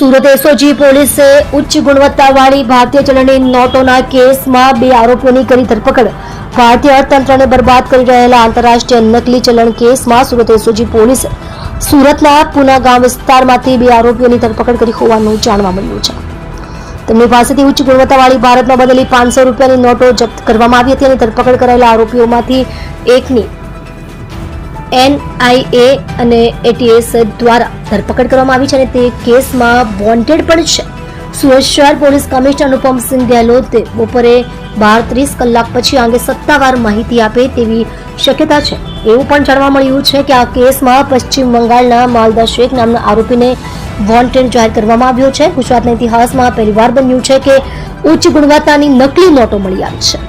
Surat SOG પોલીસે ઉચ્ચ ગુણવત્તાવાળી ભારતીય ચલણની નોટોના કેસમાં 2 આરોપીઓની કરી ધરપકડ। ભારતીય અર્થતંત્રને બરબાદ કરી રહેલા આંતરરાષ્ટ્રીય નકલી ચલણ કેસમાં સુરત એસઓજી પોલીસે સુરતના પુના ગામ વિસ્તારમાંથી 2 આરોપીઓની ધરપકડ કરી હોવાનું જાણવા મળ્યું છે। તેમની પાસેથી ઉચ્ચ ગુણવત્તાવાળી ભારતમાં બનેલી 500 રૂપિયાની નોટો જપ્ત કરવામાં આવી હતી અને ધરપકડ કરાયેલા આરોપીઓમાંથી એકની NIA અને ATS દ્વારા ધરપકડ કરવામાં આવી છે અને તે કેસમાં વોન્ટેડ પણ છે। સુરત શહેર પોલીસ કમિશનર અનુપમસિંહ ગેહલોતે બપોરે 12:30 કલાક પછી આ અંગે સત્તાવાર માહિતી આપે તેવી શક્યતા છે। એવું પણ જાણવા મળ્યું છે કે આ કેસમાં પશ્ચિમ બંગાળના માલદા શેખ નામના આરોપીને વોન્ટેડ જાહેર કરવામાં આવ્યો છે। ગુજરાતના ઇતિહાસમાં પહેલીવાર બન્યું છે કે ઉચ્ચ ગુણવત્તાની નકલી નોટો મળી આવી છે।